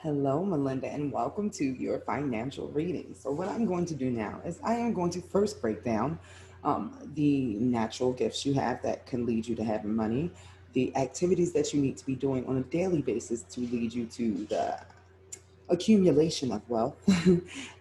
Hello, Melynnda, and welcome to your financial reading. So, what I'm going to do now is I am going to first break down the natural gifts you have that can lead you to having money, the activities that you need to be doing on a daily basis to lead you to the accumulation of wealth,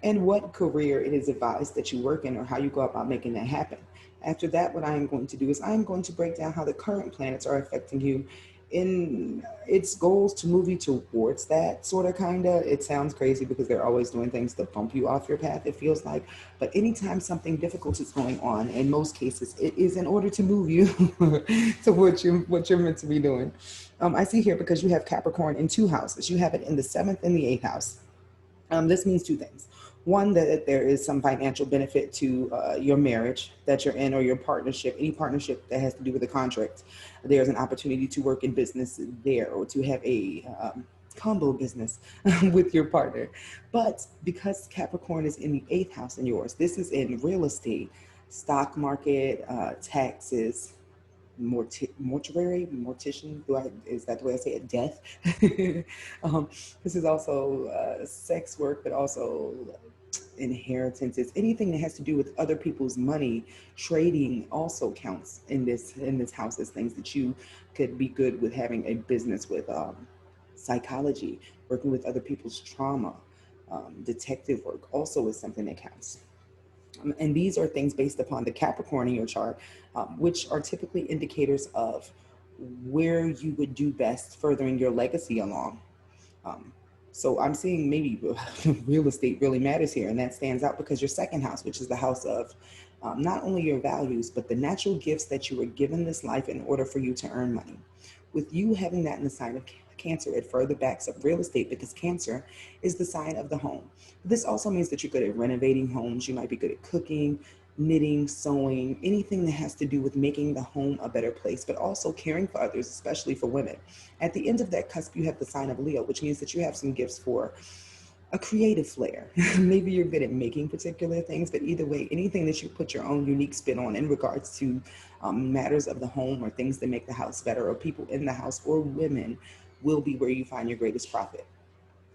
and what career it is advised that you work in or how you go about making that happen. After that, what I am going to do is I am going to break down how the current planets are affecting you in its goals to move you towards that sort of kind of. It sounds crazy because they're always doing things to bump you off your path, it feels like. But anytime something difficult is going on, in most cases, it is in order to move you to what you're meant to be doing. I see here because you have Capricorn in two houses. You have it in the seventh and the eighth house. This means two things. One, that there is some financial benefit to your marriage that you're in or your partnership, any partnership that has to do with a contract. There's an opportunity to work in business there or to have a combo business with your partner. But because Capricorn is in the eighth house in yours, this is in real estate, stock market, taxes, mortician. Is that the way I say it? Death. um, this is also sex work, but also inheritances. Anything that has to do with other people's money, trading also counts in this house as things that you could be good with having a business with. Psychology, working with other people's trauma, detective work also is something that counts. And these are things based upon the Capricorn in your chart, which are typically indicators of where you would do best furthering your legacy along. Um, so I'm seeing maybe real estate really matters here, and that stands out because your second house, which is the house of not only your values, but the natural gifts that you were given this life in order for you to earn money. With you having that in the sign of Cancer, it further backs up real estate because Cancer is the sign of the home. This also means that you're good at renovating homes. You might be good at cooking, knitting, sewing, anything that has to do with making the home a better place, but also caring for others, especially for women. At the end of that cusp, you have the sign of Leo, which means that you have some gifts for a creative flair. Maybe you're good at making particular things, but either way, anything that you put your own unique spin on in regards to matters of the home or things that make the house better or people in the house or women will be where you find your greatest profit.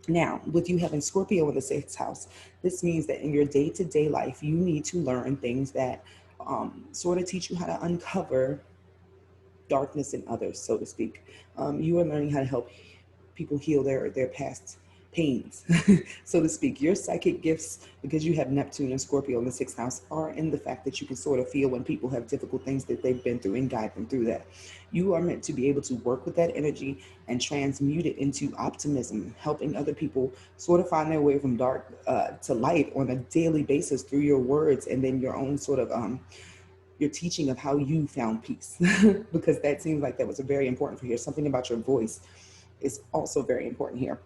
Now, with you having Scorpio in the sixth house, this means that in your day to day life, you need to learn things that sort of teach you how to uncover darkness in others, so to speak. You are learning how to help people heal their past pains, so to speak. Your psychic gifts, because you have Neptune and Scorpio in the sixth house, are in the fact that you can sort of feel when people have difficult things that they've been through and guide them through that. You are meant to be able to work with that energy and transmute it into optimism, helping other people sort of find their way from dark to light on a daily basis through your words and then your own sort of your teaching of how you found peace, because that seems like that was very important for here. Something about your voice is also very important here.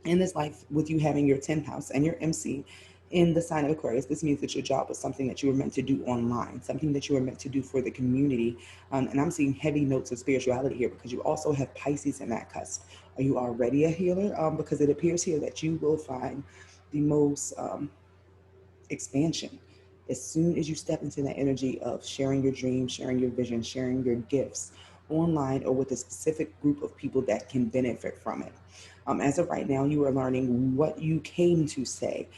In this life, with you having your 10th house and your MC in the sign of Aquarius, this means that your job was something that you were meant to do online, something that you were meant to do for the community. And I'm seeing heavy notes of spirituality here because you also have Pisces in that cusp. Are you already a healer? Because it appears here that you will find the most expansion as soon as you step into that energy of sharing your dreams, sharing your vision, sharing your gifts online or with a specific group of people that can benefit from it. As of right now, you are learning what you came to say.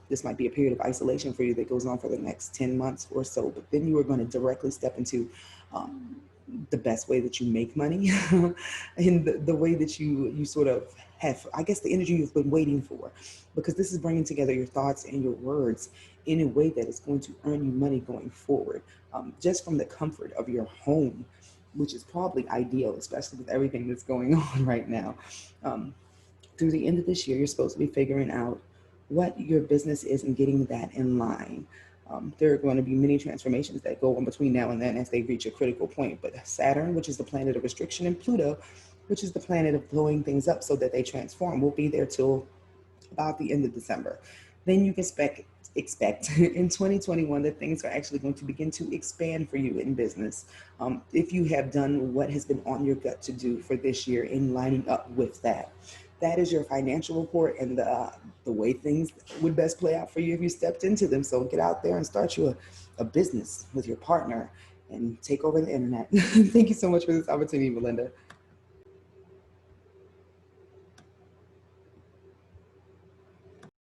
This might be a period of isolation for you that goes on for the next 10 months or so, but then you are going to directly step into um, the best way that you make money and the way that you sort of have, I guess, the energy you've been waiting for, because this is bringing together your thoughts and your words in a way that is going to earn you money going forward, just from the comfort of your home, which is probably ideal, especially with everything that's going on right now. Um, Through the end of this year, you're supposed to be figuring out what your business is and getting that in line. There are going to be many transformations that go on between now and then as they reach a critical point. But Saturn, which is the planet of restriction, and Pluto, which is the planet of blowing things up so that they transform, will be there till about the end of December. Then you can expect in 2021 that things are actually going to begin to expand for you in business. If you have done what has been on your gut to do for this year in lining up with that. That is your financial report and the way things would best play out for you if you stepped into them. So get out there and start you a business with your partner and take over the internet. Thank you so much for this opportunity, Melynnda.